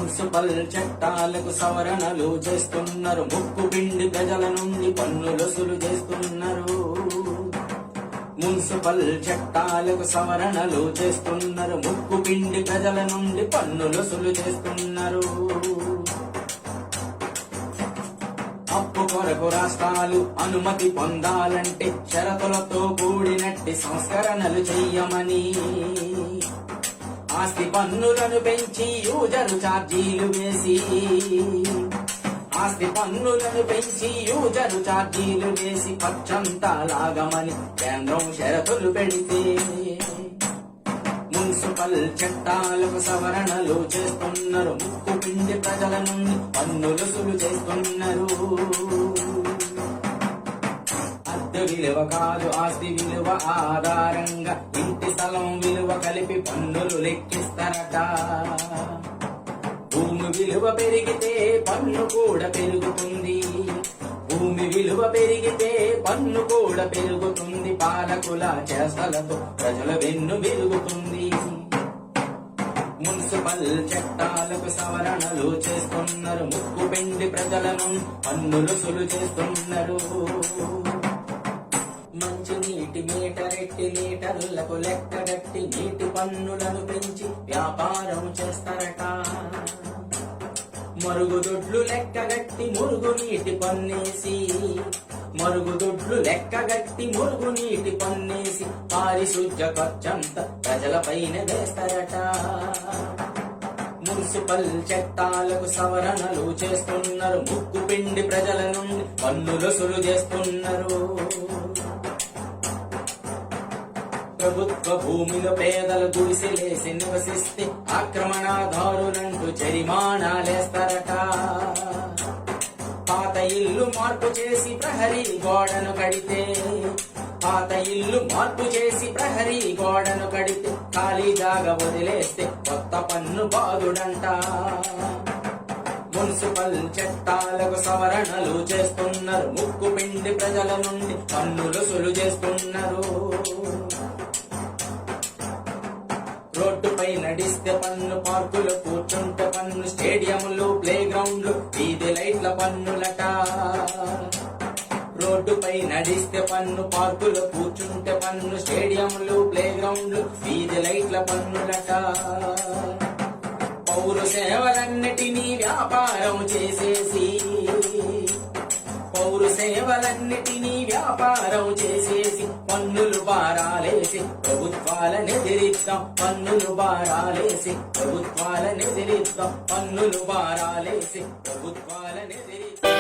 Municipal చట్టాలకు సవరణలు చేస్తున్నారు, ముక్కు పిండి ప్రజల నుండి పన్నులొసులు చేస్తున్నారు. మున్సిపల్ చట్టాలకు సవరణలు చేస్తున్నారు, ముక్కు పిండి ప్రజల నుండి పన్నులొసులు చేస్తున్నారు. అప్పు కొరకు రాష్ట్రాలు అనుమతి పొందాలంటే షరతులతో కూడినట్టి సంస్కరణలు చెయ్యమని, ఆస్తి పన్నులను పెంచి యూజరు ఛార్జీలు వేసి, ఆస్తి పన్నులను పెంచి యూజరు ఛార్జీలు వేసి పచ్చంతా లాగమని కేంద్రం షరతులు పెడితే, మున్సిపల్ చట్టాలకు సవరణలు చేస్తున్నారు, ముక్కు పిండి ప్రజల నుండి పన్నులొసులు చేస్తున్నారు. అద్దె విలువ కాదు ఆస్తి విలువ ఆధారంగా ఇంటి స్థలం విలువ కలిపి పన్నులు లెక్కిస్తారట. భూమి విలువ పెరిగితే పన్ను కూడా పెరుగుతుంది, భూమి విలువ పెరిగితే పన్ను కూడా పెరుగుతుంది. పాలకుల చేష్టలతో ప్రజల వెన్ను విరుగుతుంది. మున్సిపల్ చట్టాలకు సవరణలు చేస్తున్నారు, ముక్కు పిండి ప్రజలను పన్నులొసులు చేస్తున్నారు. మంచినీటి మీటరెట్టి లీటర్లకు లెక్కగట్టి నీటి పన్నులను పెంచి వ్యాపారం చేస్తారట. మరుగుదొడ్లు లెక్కగట్టి మురుగునీటి పన్నేసి, మరుగుదొడ్లు లెక్కగట్టి మురుగునీటి పన్నేసి పారిశుద్ధ్య ఖర్చంతా ప్రజలపైన వేస్తారట. మున్సిపల్ చట్టాలకు సవరణలు చేస్తున్నారు, ముక్కు పిండి ప్రజల నుండి పన్నులొసులు చేస్తున్నారు. ప్రభుత్వ భూమిలో పేదలు గుడిసెలేసి నివసిస్తే ఆక్రమణదారులంటూ జరిమానాలేస్తారట. పాత ఇల్లు మార్పు చేసి ప్రహరీ గోడను కడితే, పాత ఇల్లు మార్పు చేసి ప్రహరీ గోడను కడితే ఖాళీ జాగా వదిలేస్తే కొత్త పన్ను బాదుడంట. మున్సిపల్ చట్టాలకు సవరణలు చేస్తున్నారు, ముక్కు పిండి ప్రజల నుండి పన్నులొసులు చేస్తున్నారు. రోడ్డుపై నడిస్తే పన్ను, పార్కులు కూర్చుంటే పన్ను, స్టేడియంలు ప్లే గ్రౌండ్లు వీధి లైట్ల పన్నులట. రోడ్డుపై నడిస్తే పన్ను, పార్కులు కూర్చుంటే పన్ను, స్టేడియంలు ప్లే గ్రౌండ్లు వీధి లైట్ల పన్నులట. పౌర సేవలన్నిటినీ వ్యాపారం చేసేసి, పౌర సేవలన్నిటినీ వ్యాపారం చేసేసి పన్నులు భారాలేసి ప్రభుత్వాలనెదిరిద్దాం, పన్నులు భారాలేసి ప్రభుత్వాలనెదిరిద్దాం, పన్నులు భారాలేసి ప్రభుత్వాలనెదిరిద్దాం.